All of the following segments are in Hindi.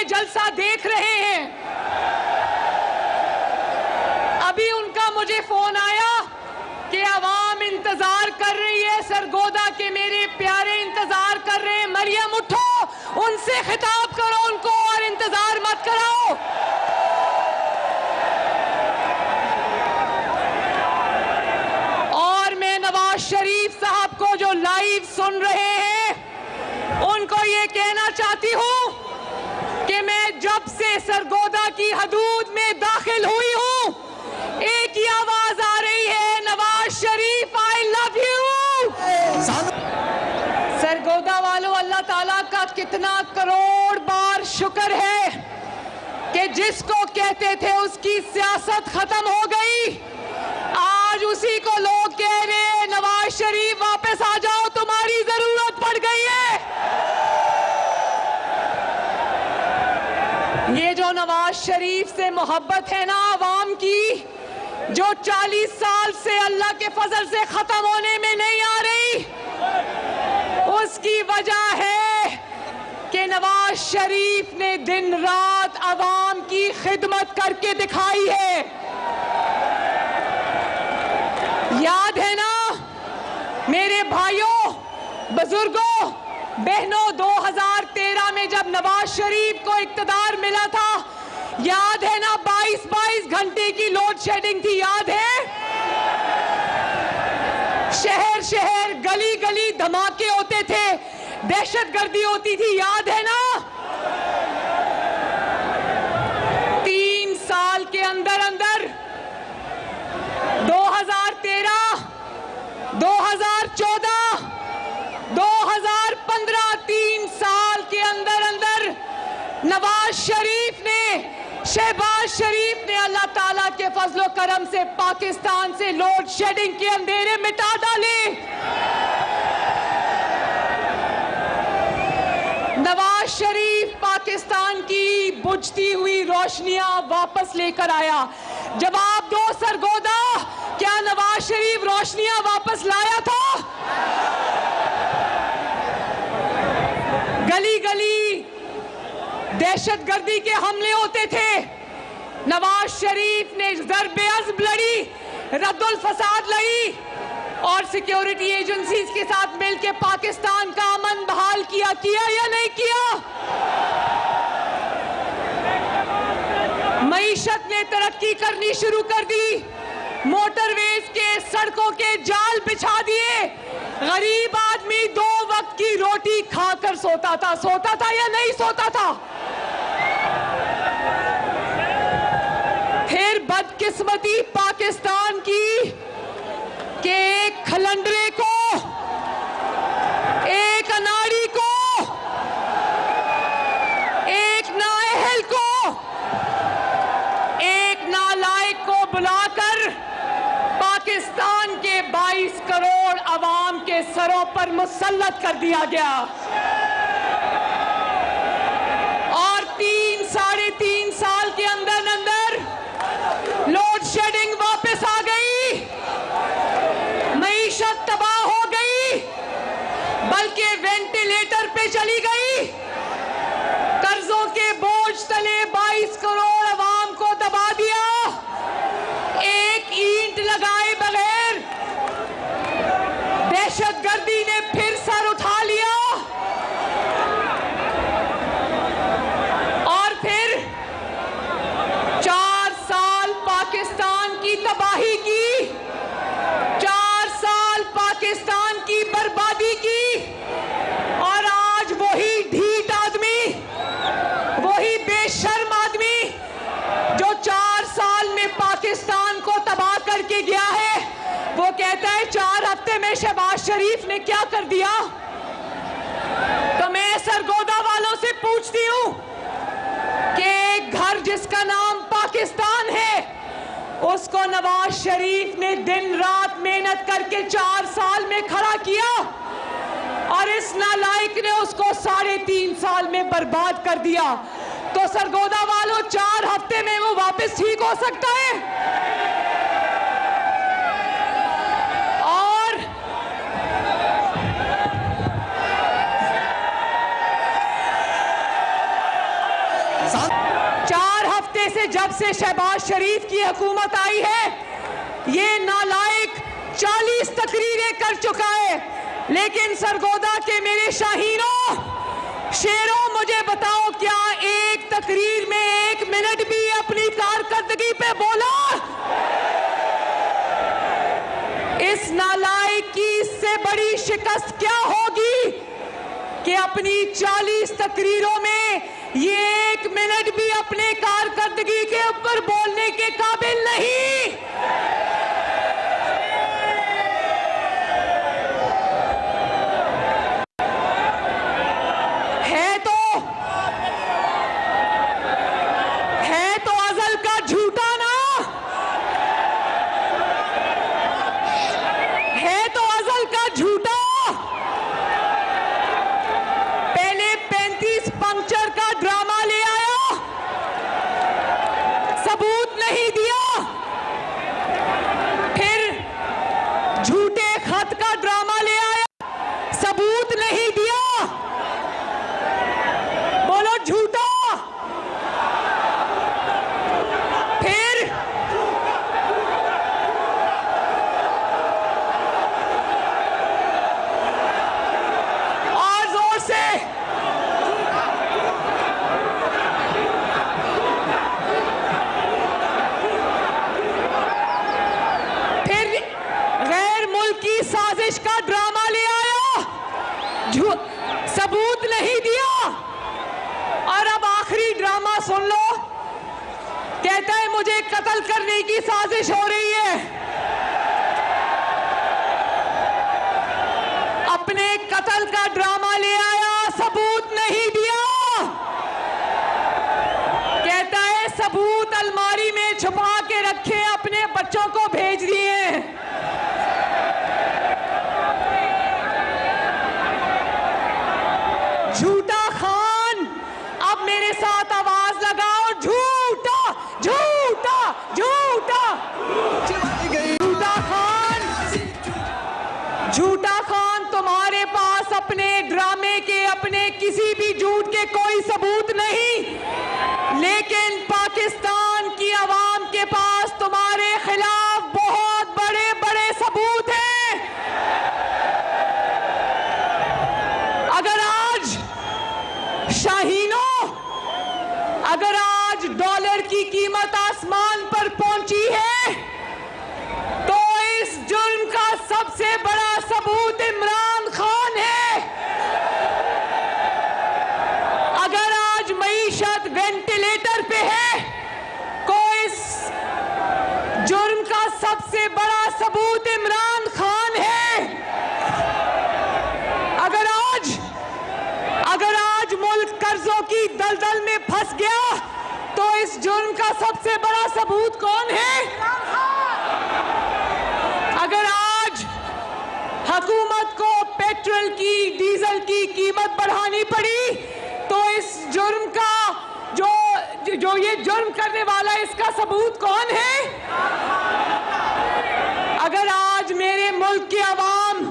ये जलसा देख रहे हैं। अभी उनका मुझे फोन आया कि अवाम इंतजार कर रही है, सरगोदा के मेरे प्यारे इंतजार कर रहे हैं। मरियम उठो, उनसे खिताब करो उनको और इंतजार मत कराओ। और मैं नवाज शरीफ साहब को जो लाइव सुन रहे हैं उनको ये कहना चाहती हूं कि मैं जब से सरगोदा की हदूद में दाखिल हुई हूं, एक ही आवाज आ रही है, Nawaz Sharif I love you. Sargodha वालों, अल्लाह ताला का कितना करोड़ बार शुक्र है कि जिसको कहते थे उसकी सियासत खत्म हो गई, आज उसी को लोग कह रहे हैं नवाज शरीफ वापस आ जाओ, तुम्हारी जरूरत पड़ गई है। ये जो नवाज शरीफ से मोहब्बत है ना आवाम की, जो 40 साल से अल्लाह के फजल से खत्म होने में नहीं आ रही, उसकी वजह है कि नवाज शरीफ ने दिन रात आवाम की खिदमत करके दिखाई है। याद है ना मेरे भाइयों, बुजुर्गों, बहनों, 2013 में जब नवाज शरीफ को इक्तदार मिला था, याद है ना 22-22 घंटे की लोड शेडिंग थी, याद है? शहर शहर गली गली धमाके होते थे, दहशतगर्दी होती थी, याद है ना? 3 साल के अंदर अंदर 2013, 2014, 2015, 3 साल के अंदर अंदर नवाज शरीफ ने, शहबाज शरीफ ने अल्लाह ताला के फजलो करम से पाकिस्तान से लोड शेडिंग के अंधेरे मिटा डाले। नवाज शरीफ पाकिस्तान की बुझती हुई रोशनियां वापस लेकर आया। जवाब दो सरगोदा, क्या नवाज शरीफ रोशनियां वापस लाया था? गली गली दहशतगर्दी के हमले होते थे, नवाज शरीफ ने ज़र्बे अज़्ब लड़ी, रद्दुल फसाद लड़ी और सिक्योरिटी एजेंसीज के साथ मिलकर पाकिस्तान का अमन बहाल किया या नहीं किया? मईशत ने तरक्की करनी शुरू कर दी, मोटरवेज के, सड़कों के जाल बिछा दिए, गरीब आदमी 2 वक्त की रोटी खाकर सोता था या नहीं सोता था? फिर बदकिस्मती पाकिस्तान की कि एक खलंडरे को, एक अनाड़ी को, एक नाअहल को, एक नालायक को बुलाकर पाकिस्तान के 22 करोड़ अवाम के सरों पर मुसल्लत कर दिया गया और 3-3.5 साल के अंदर अंदर लोड शेडिंग वापस आ गई, मईशत तबाह हो गई, बल्कि वेंटिलेटर पे चली गई, कर्जों के बोझ तले 22 करोड़ अवाम को दबा दिया, एक ईंट लगाए बगैर दहशतगर्दी ने फिर सर उठा लिया और फिर 4 साल पाकिस्तान की तबाही की, 4 साल पाकिस्तान की बर्बादी की और आज वही ढीठ आदमी, वही बेशर्म आदमी जो 4 साल में पाकिस्तान को तबाह करके गया है, वो कहता है 4 हफ्ते में शहबाज शरीफ ने क्या कर दिया? तो मैं सरगोदा वालों से पूछती हूं कि एक घर जिसका नाम पाकिस्तान है, उसको नवाज शरीफ ने दिन रात मेहनत करके 4 साल में खड़ा किया और इस नालायक ने उसको 3.5 साल में बर्बाद कर दिया। तो सरगोदा वालों, 4 हफ्ते में वो वापस ठीक हो सकता है? जब से शहबाज शरीफ की हुकूमत आई है, ये नालायक 40 तकरीरें कर चुका है। लेकिन सरगोदा के मेरे शाहीनों, शेरों, मुझे बताओ, क्या एक तकरीर में 1 मिनट भी अपनी कारकर्दगी पे बोला? इस नालायक की इससे बड़ी शिकस्त क्या होगी कि अपनी 40 तकरीरों में ये 1 मिनट भी अपने कारकर्दगी के ऊपर बोलने के काबिल नहीं। है तो अज़ल का झूठा ना, है तो अज़ल का झूठा। पहले 35 पंक्चर का ड्रामा ले आया, सबूत नहीं दिया। फिर झूठे खत का ड्रामा ले आया, सबूत नहीं दिया। बोलो झूठा। फिर और जोर से फिर गैर मुल्की साजिश का ड्रामा ले आया, सबूत नहीं दिया। और अब आखिरी ड्रामा सुन लो, कहता है मुझे कत्ल करने की साजिश हो रही है। अपने कत्ल का ड्रामा ले आया, सबूत नहीं दिया। कहता है सबूत अलमारी में छुपा के रखे, अपने बच्चों को भेज दिए। झूठा खान, अब मेरे साथ आवाज लगाओ, झूठा झूठा झूठा झूठा खान। झूठा खान, तुम्हारे पास अपने ड्रामे के, अपने किसी भी झूठ के कोई सबूत नहीं, लेकिन पाकिस्तान की आवाम के पास तुम्हारे खिलाफ बहुत बड़े बड़े सबूत हैं। अगर आज शाहीनों, अगर आज डॉलर की कीमत आसमान पर पहुंची है, तो इस जुर्म का सबसे बड़ा सबूत इमरान खान है। अगर आज मईशत वेंटिलेटर पे है, तो इस जुर्म का सबसे बड़ा सबूत इमरान खान है। अगर आज मुल्क कर्जों की दलदल में फंस गया, तो इस जुर्म का सबसे बड़ा सबूत कौन है? अगर आज हुकूमत को पेट्रोल की, डीजल की कीमत बढ़ानी पड़ी, तो इस जुर्म का जो ये जुर्म करने वाला है, इसका सबूत कौन है? अगर आज मेरे मुल्क की आवाम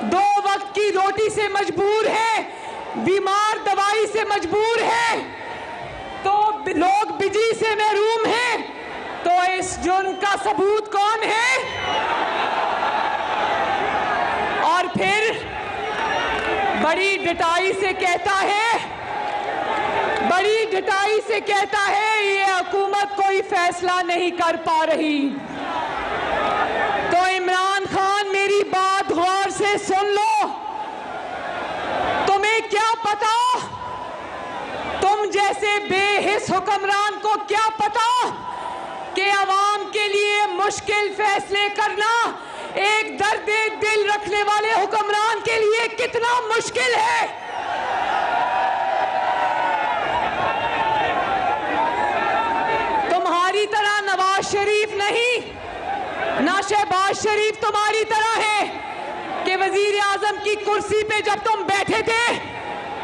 2 वक्त की रोटी से मजबूर है, बीमार दवाई से मजबूर है, तो लोग बिजली से महरूम हैं, तो इस जुर्म का सबूत कौन है? और फिर बड़ी डटाई से कहता है, बड़ी डटाई से कहता है, ये हुकूमत कोई फैसला नहीं कर पा रही। तो इमरान खान, मेरी बात गौर से सुन लो। तुम्हें क्या पता, तुम जैसे बेहिस हुक्मरान को क्या पता कि आवाम के लिए मुश्किल फैसले करना एक दर्द दिल रखने वाले हुक्मरान के लिए कितना मुश्किल है। तुम्हारी तरह नवाज शरीफ नहीं, ना शहबाज शरीफ तुम्हारी तरह है कि वजीर आजम की कुर्सी पे जब तुम बैठे थे,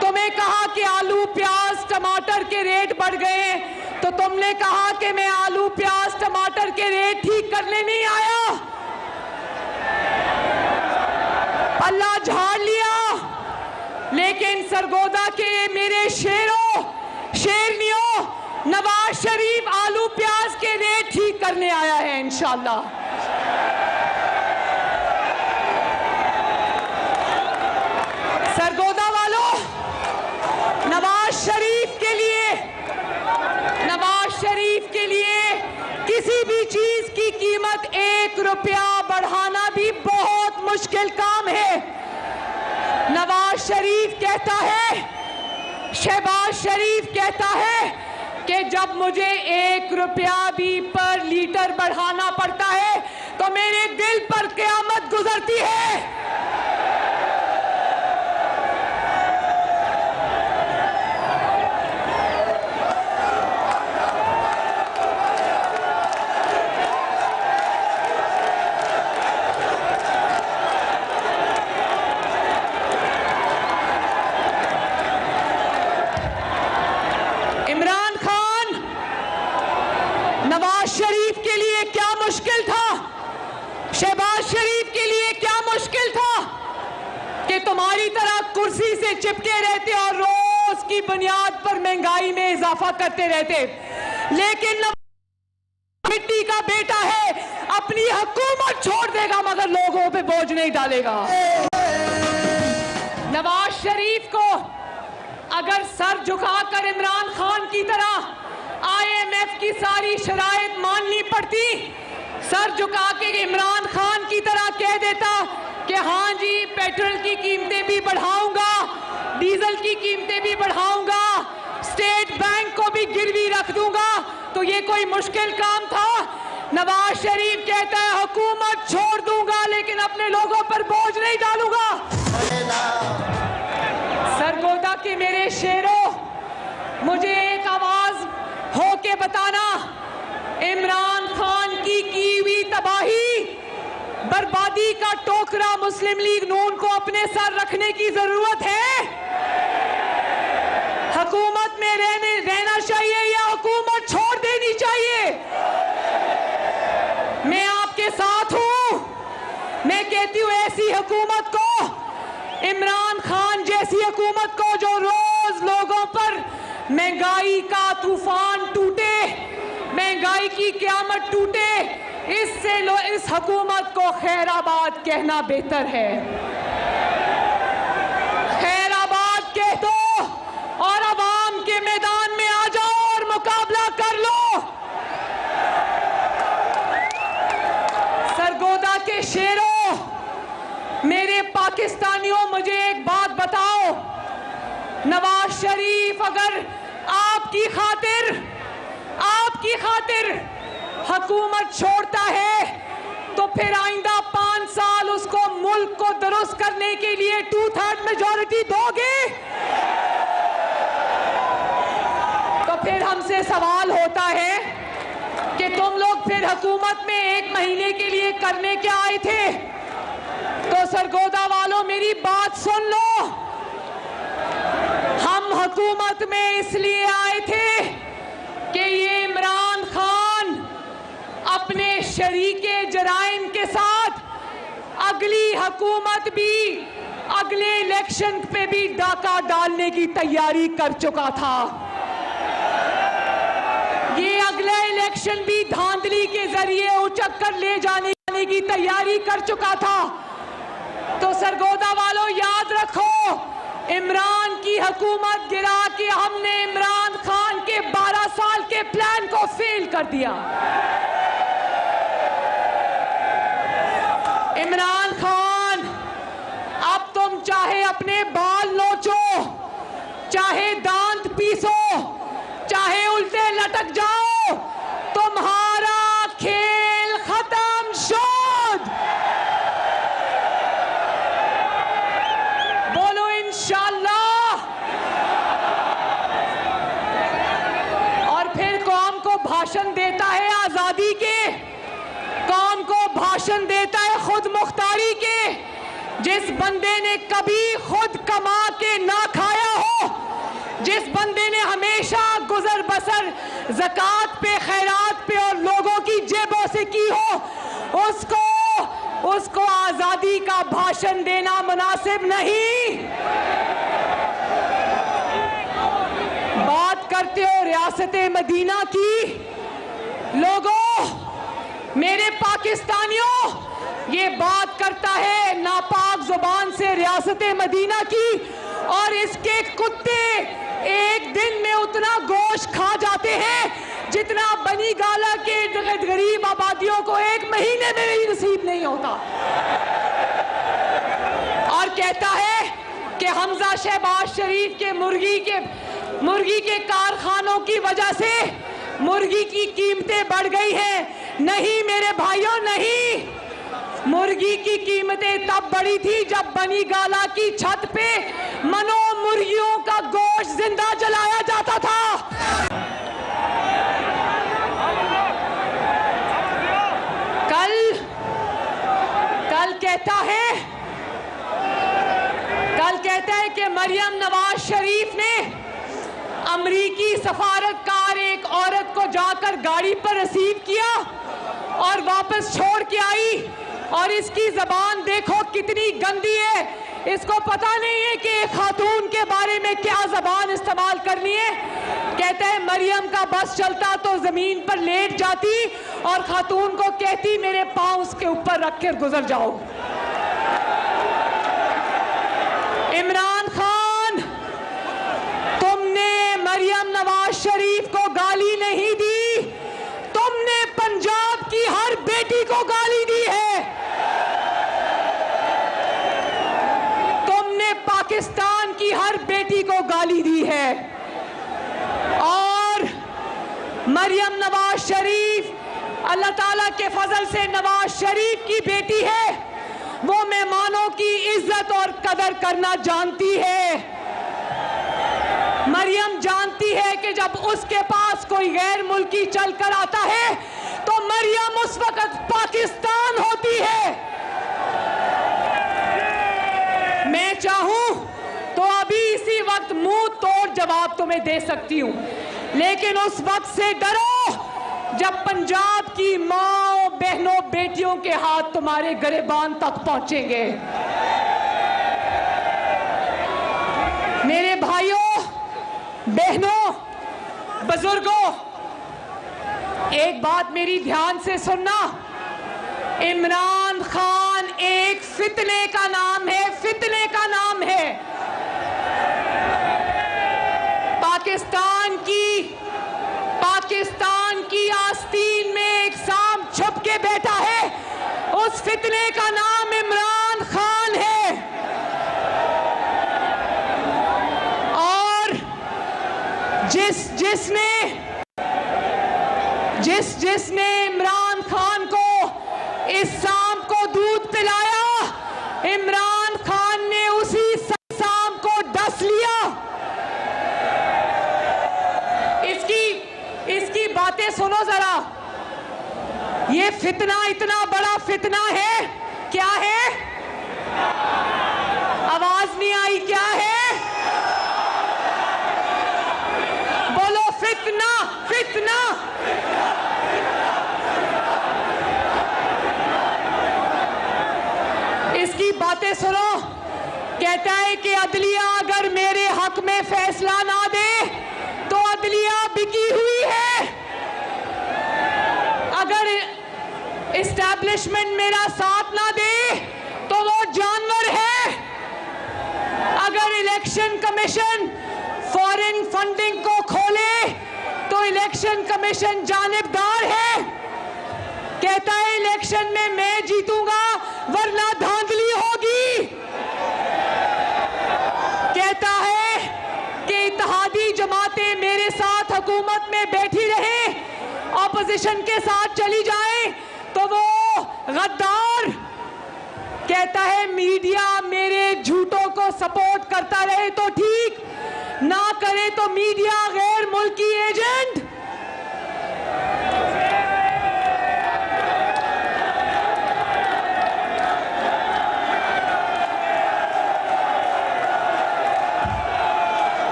तुम्हें कहा कि आलू प्याज टमाटर के रेट बढ़ गए, तो तुमने कहा कि मैं आलू प्याज टमाटर के रेट ठीक करने नहीं आया, अल्लाह झाड़ लिया। लेकिन सरगोदा के मेरे शेरों, शेरनियों, नवाज नवाज शरीफ आलू प्याज के रेट ठीक करने आया है इंशाल्लाह। सरगोदा वालों, नवाज शरीफ के लिए किसी भी चीज की कीमत 1 रुपया बढ़ाना भी बहुत मुश्किल काम है। नवाज शरीफ कहता है, शहबाज शरीफ कहता है कि जब मुझे 1 रुपया भी पर लीटर बढ़ाना पड़ता है तो मेरे दिल पर क़यामत गुजरती है। इमरान खान, नवाज शरीफ के लिए क्या मुश्किल था, शहबाज शरीफ के लिए क्या मुश्किल था कि तुम्हारी तरह कुर्सी से चिपके रहते और रोज की बुनियाद पर महंगाई में इजाफा करते रहते। लेकिन मिट्टी का बेटा है, अपनी हुकूमत छोड़ देगा मगर लोगों पे बोझ नहीं डालेगा। नवाज शरीफ को अगर सर झुकाकर इमरान खान की तरह IMF की सारी शराइत माननी पड़ती, सर झुका के इमरान खान की तरह कह देता कि हाँ जी पेट्रोल की कीमतें भी बढ़ाऊंगा, डीजल की कीमतें भी बढ़ाऊंगा, स्टेट बैंक को भी गिरवी रख दूंगा, तो ये कोई मुश्किल काम था? नवाज शरीफ कहता है हुकूमत छोड़ दूंगा लेकिन अपने लोगों पर बोझ नहीं डालूंगा। सरगोदा के मेरे शेरों, मुझे एक आवाज हो के बताना, इमरान खान की हुई तबाही बर्बादी का टोकरा मुस्लिम लीग नून को अपने सर रखने की जरूरत है? हुकूमत में रहना चाहिए या हुकूमत छोड़ देनी चाहिए? मैं आपके साथ हूं। मैं कहती हूं ऐसी हुकूमत को, इमरान खान जैसी हुकूमत को जो रोज लोगों पर महंगाई का तूफान टूटे, महंगाई की क़यामत टूटे, इस हुकूमत को खैराबाद कहना बेहतर है। खैराबाद कह दो और अवाम के मैदान में आ जाओ और मुकाबला कर लो। सरगोदा के शेरों, मेरे पाकिस्तानियों, मुझे एक बात बताओ, नवाज शरीफ अगर आपकी खातिर हुकूमत छोड़ता है तो फिर आइंदा 5 साल उसको मुल्क को दुरुस्त करने के लिए 2/3 मेजॉरिटी दोगे? तो फिर हमसे सवाल होता है कि तुम लोग फिर हुकूमत में 1 महीने के लिए करने क्या आए थे? तो सरगोदा वालों मेरी बात सुन लो, हम हुकूमत में इसलिए आए थे कि ये इमरान खान अपने शरीके जराइम के साथ अगली हुकूमत भी, अगले इलेक्शन पे भी डाका डालने की तैयारी कर चुका था। ये अगला इलेक्शन भी धांधली के जरिए उचक कर ले जाने की तैयारी कर चुका था। तो सरगोदा वालों याद रखो, इमरान की हुकूमत गिरा के हमने इमरान खान के 12 साल के प्लान को फेल कर दिया। इमरान खान, अब तुम चाहे अपने बाल नोचो, चाहे दांत पीसो, चाहे उल्टे लटक जाओ, तुम्हारा खेल खत्म शोध। बोलो इंशाल्लाह। और फिर कौम को भाषण देता है आजादी के, कौम को भाषण देता है खुद मुख्तारी के। जिस बंदे ने कभी खुद कमा के ना खाया हो, जिस बंदे ने हमेशा गुजर बसर ज़कात पे, खैरात पे और लोगों की जेबों से की हो, उसको आजादी का भाषण देना मुनासिब नहीं। बात कर करते हो रियासत मदीना की। लोगों, मेरे पाकिस्तानियों, ये बात करता है नापाक जुबान से रियासत मदीना की, और इसके कुत्ते एक दिन में उतना गोश्त खा जाते हैं जितना बनी गाला के गरीब आबादियों को एक महीने में भी नसीब नहीं होता। और कहता है कि हमजा शहबाज शरीफ के मुर्गी के कारखानों की वजह से मुर्गी की कीमतें बढ़ गई हैं। नहीं मेरे भाइयों, नहीं, मुर्गी की कीमतें तब बढ़ी थी जब बनी गाला की छत पे मनो मुर्गियों का गोश्त जिंदा जलाया जाता था। कल कहता है कि मरियम नवाज शरीफ ने अमरीकी सफारतकार एक औरत को जाकर गाड़ी पर रिसीव किया और वापस छोड़ के आई, और इसकी जबान देखो कितनी गंदी है। इसको पता नहीं है कि एक खातून के बारे में क्या जबान इस्तेमाल करनी है। कहता है मरियम का बस चलता तो जमीन पर लेट जाती और खातून को कहती मेरे पांव उसके ऊपर रख कर गुजर जाओ। इमरान खान, तुमने मरियम नवाज शरीफ को गाली नहीं दी, तुमने पंजाब की हर बेटी को गाली दी है। तुमने पाकिस्तान की हर बेटी को गाली दी है। और मरियम नवाज शरीफ अल्लाह ताला के फजल से नवाज शरीफ की बेटी है। वो मेहमानों की इज्जत और कदर करना जानती है। मरियम जानती है कि जब उसके पास कोई गैर मुल्की चलकर आता है तो मरियम उस वक्त पाकिस्तान होती है। मैं चाहूं तो अभी इसी वक्त मुंह तोड़ जवाब तुम्हें दे सकती हूं, लेकिन उस वक्त से डरो जब पंजाब की माओ बहनों बेटियों के हाथ तुम्हारे गिरबान तक पहुंचेंगे। मेरे भाइयों बहनों बुजुर्गों, एक बात मेरी ध्यान से सुनना। इमरान खान एक फितने का नाम है, फितने का नाम है। पाकिस्तान की आस्तीन में एक सांप छुप के बैठा है, उस फितने का नाम इमरान खान है। और जिसने इमरान खान को इस सांप को दूध पिलाया, इमरान खान ने उसी सांप को डस लिया। इसकी बातें सुनो जरा। ये फितना इतना बड़ा फितना है, क्या है? आवाज नहीं आई, क्या है? बोलो फितना, फितना। इसकी बातें सुनो। कहता है कि अदलिया अगर मेरे हक में फैसला ना दे तो अदलिया बिकी हुई है। अगर एस्टैब्लिशमेंट मेरा साथ ना दे तो वो जानवर है। अगर इलेक्शन कमीशन फॉरेन फंडिंग को खोले तो इलेक्शन कमीशन जानिबदार है। कहता है इलेक्शन में मैं जीतूंगा वरना धांधली होगी। कहता है कि इत्तेहादी जमातें मेरे साथ हुकूमत में बैठी रहे, ऑपोजिशन के साथ चली जाए तो वो गद्दार। कहता है मीडिया मेरे झूठों को सपोर्ट करता रहे तो ठीक, ना करे तो मीडिया गैर मुल्की एजेंट।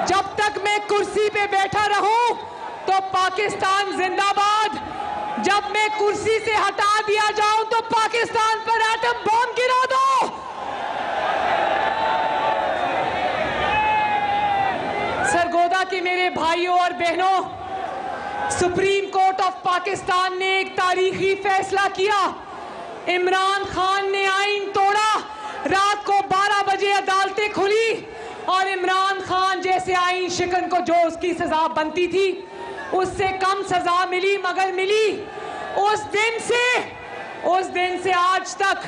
जब तक मैं कुर्सी पे बैठा रहूं तो पाकिस्तान जिंदाबाद, जब मैं कुर्सी से हटा दिया जाऊं तो पाकिस्तान पर एटम बम गिरा दो। मेरे भाइयों और बहनों, सुप्रीम कोर्ट ऑफ पाकिस्तान ने एक तारीखी फैसला किया। इमरान खान ने आईन तोड़ा, रात को 12 बजे अदालतें खुली और इमरान खान जैसे आईन शिकन को जो उसकी सजा बनती थी उससे कम सजा मिली, मगर मिली। उस दिन से आज तक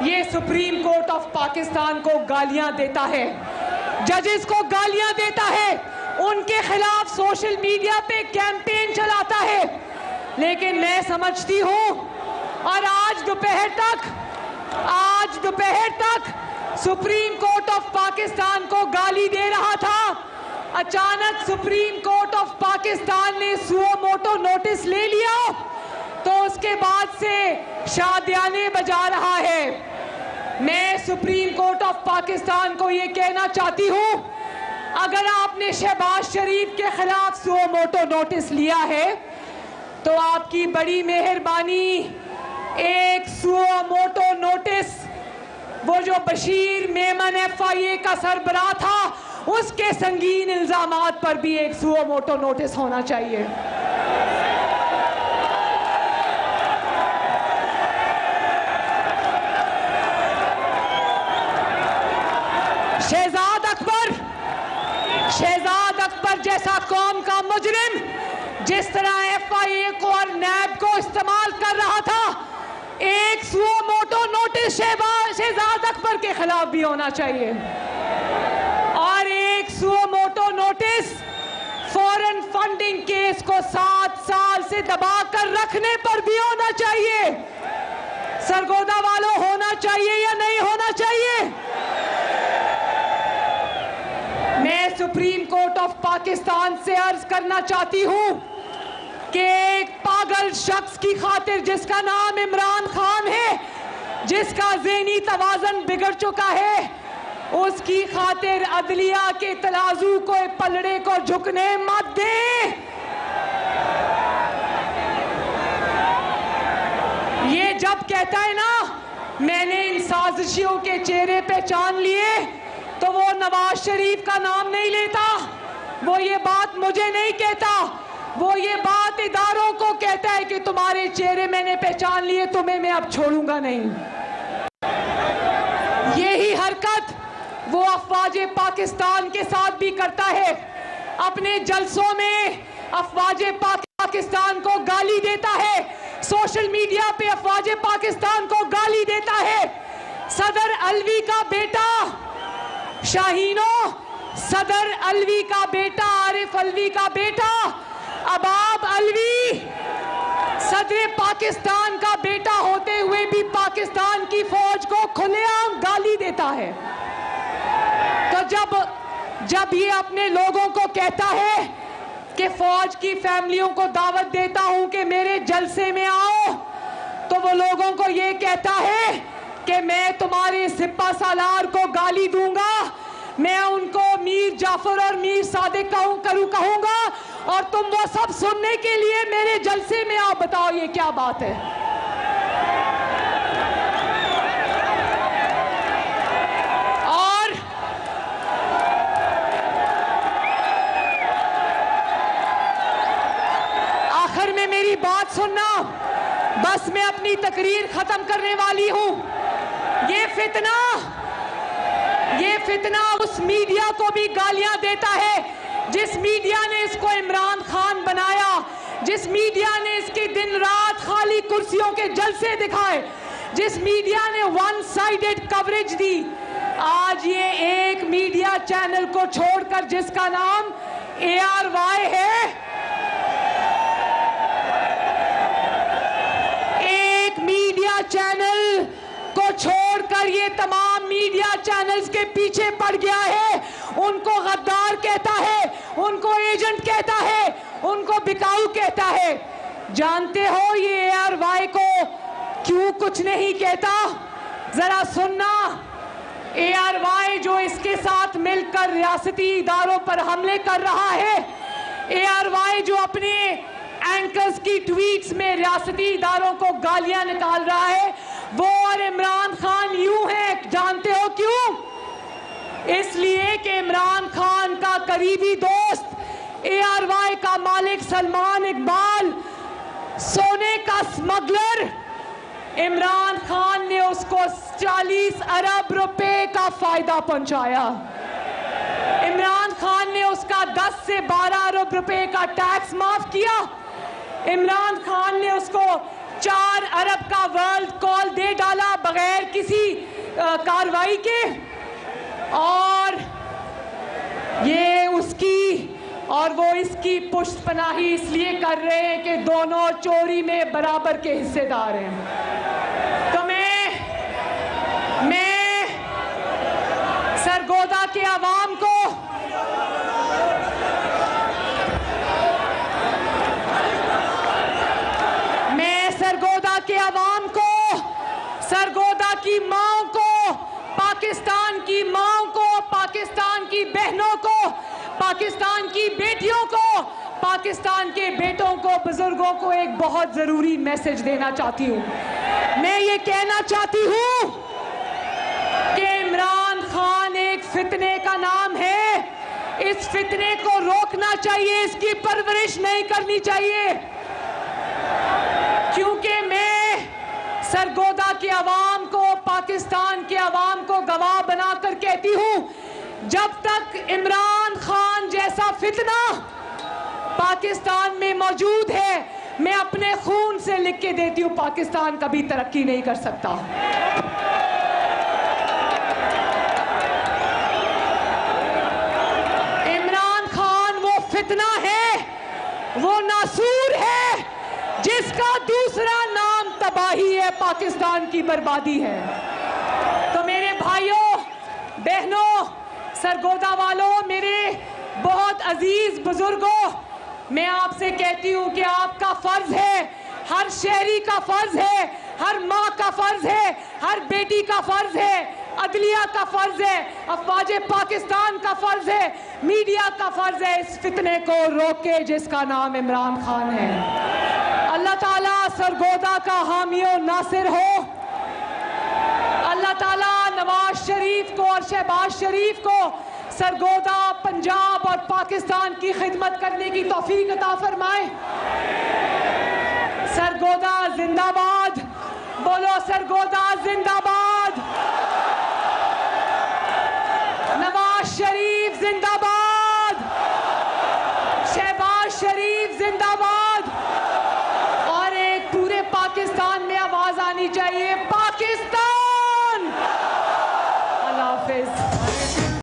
ये सुप्रीम कोर्ट ऑफ पाकिस्तान को गालियां देता है, जजेस को गालियां देता है, उनके खिलाफ सोशल मीडिया पे कैंपेन चलाता है। लेकिन मैं समझती हूं, और आज दोपहर तक सुप्रीम कोर्ट ऑफ पाकिस्तान को गाली दे रहा था, अचानक सुप्रीम कोर्ट ऑफ पाकिस्तान ने सुओ मोटो नोटिस ले लिया, तो उसके बाद से शादियाने बजा रहा है। मैं सुप्रीम कोर्ट ऑफ पाकिस्तान को ये कहना चाहती हूं, अगर आपने शहबाज शरीफ के खिलाफ सुओ मोटो नोटिस लिया है तो आपकी बड़ी मेहरबानी एक सुओ मोटो नोटिस, वो जो बशीर मेमन FIA का सरबराह था, उसके संगीन इल्जामात पर भी एक सुओ मोटो नोटिस होना चाहिए। शहजाद अकबर जैसा कौम का मुजरिम जिस तरह FIA को और नैब को इस्तेमाल कर रहा था, एक suo motu notice Shahzad Akbar के खिलाफ भी होना चाहिए, और एक suo motu notice foreign funding case को 7 साल से दबा कर रखने पर भी होना चाहिए। सरगोदा वालों, होना चाहिए या नहीं होना चाहिए? मैं सुप्रीम कोर्ट ऑफ पाकिस्तान से अर्ज करना चाहती हूं कि एक पागल शख्स की खातिर, जिसका नाम इमरान खान है, जिसका ज़हनी तवाज़ुन बिगड़ चुका है, उसकी खातिर अदलिया के तराजू को, पलड़े को झुकने मत दें। ये जब कहता है ना, मैंने इन साजिशियों के चेहरे पहचान लिए, तो वो नवाज शरीफ का नाम नहीं लेता, वो ये बात मुझे नहीं कहता, वो ये बात इदारों को कहता है कि तुम्हारे चेहरे मैंने पहचान लिए, तुम्हें मैं अब छोड़ूंगा नहीं। यही हरकत वो अफवाज पाकिस्तान के साथ भी करता है। अपने जलसों में अफवाज पाकिस्तान को गाली देता है, सोशल मीडिया पे अफवाज पाकिस्तान को गाली देता है। सदर अलवी का बेटा शाहीनो, सदर अलवी का बेटा, आरिफ अलवी का बेटा अबाब अलवी, सदर पाकिस्तान का बेटा होते हुए भी पाकिस्तान की फौज को खुलेआम गाली देता है। तो जब ये अपने लोगों को कहता है कि फौज की फैमिलियों को दावत देता हूं कि मेरे जलसे में आओ, तो वो लोगों को ये कहता है कि मैं तुम्हारे सिपा सालार को गाली दूंगा, मैं उनको मीर जाफर और मीर सादिक कहूंगा, और तुम वो सब सुनने के लिए मेरे जलसे में आओ। बताओ ये क्या बात है? और आखिर में मेरी बात सुनना, बस मैं अपनी तकरीर खत्म करने वाली हूं। ये फितना उस मीडिया को भी गालियां देता है जिस मीडिया ने इसको इमरान खान बनाया, जिस मीडिया ने इसके दिन रात खाली कुर्सियों के जलसे दिखाए, जिस मीडिया ने वन साइडेड कवरेज दी। आज ये एक मीडिया चैनल को छोड़कर, जिसका नाम ARY है, एक मीडिया चैनल को छोड़कर ये तमाम मीडिया चैनल्स के पीछे पड़ गया है। उनको गद्दार कहता है, उनको एजेंट कहता है, उनको बिकाऊ कहता है। जानते हो ये ARY को क्यों कुछ नहीं कहता? जरा सुनना। ARY जो इसके साथ मिलकर रियासती इदारों पर हमले कर रहा है, ARY जो अपने एंकर्स की ट्वीट्स में रियासती इदारों को गालियां निकाल रहा है, वो और इमरान खान यूं है। जानते हो क्यों? इसलिए कि इमरान खान का करीबी दोस्त ARY का मालिक सलमान इकबाल, सोने का स्मगलर, इमरान खान ने उसको 40 अरब रुपए का फायदा पहुंचाया। इमरान खान ने उसका 10 से 12 अरब रुपए का टैक्स माफ किया। इमरान खान ने उसको 4 अरब का वर्ल्ड कॉल दे डाला बगैर किसी कार्रवाई के। और ये उसकी और वो इसकी पुष्टपनाही इसलिए कर रहे हैं कि दोनों चोरी में बराबर के हिस्सेदार हैं। तो मैं सरगोदा के अवाम को सरगोदा की माओ को, पाकिस्तान की माओ को, पाकिस्तान की बहनों को, पाकिस्तान की बेटियों को, पाकिस्तान के बेटों को, बुजुर्गों को एक बहुत जरूरी मैसेज देना चाहती हूँ। मैं ये कहना चाहती हूँ कि इमरान खान एक फितने का नाम है। इस फितने को रोकना चाहिए, इसकी परवरिश नहीं करनी चाहिए। क्योंकि मैं सरगोदा के अवाम को, पाकिस्तान के अवाम को गवाह बनाकर कहती हूँ, जब तक इमरान खान जैसा फितना पाकिस्तान में मौजूद है, मैं अपने खून से लिख के देती हूँ, पाकिस्तान कभी तरक्की नहीं कर सकता। इमरान खान वो फितना है, वो नासूर है जिसका दूसरा नाम तबाही है, पाकिस्तान की बर्बादी है। तो मेरे भाइयों बहनों, सरगोदा वालों, मेरे बहुत अजीज बुजुर्गों, मैं आपसे कहती हूं कि आपका फर्ज है, हर शहरी का फर्ज है, हर माँ का फर्ज है, हर बेटी का फर्ज है, अदलिया का फर्ज है, अफवाज पाकिस्तान का फर्ज है, मीडिया का फर्ज है, इस फितने को रोके जिसका नाम इमरान खान है। अल्लाह ताला सरगोदा का हामी और नासिर हो। अल्लाह ताला नवाज शरीफ को और शहबाज शरीफ को सरगोदा, पंजाब और पाकिस्तान की खिदमत करने की तौफीक अता फरमाए। सरगोदा जिंदाबाद, बोलो सरगोदा जिंदाबाद, नवाज शरीफ जिंदाबाद, शहबाज शरीफ जिंदाबाद। और एक पूरे पाकिस्तान में आवाज आनी चाहिए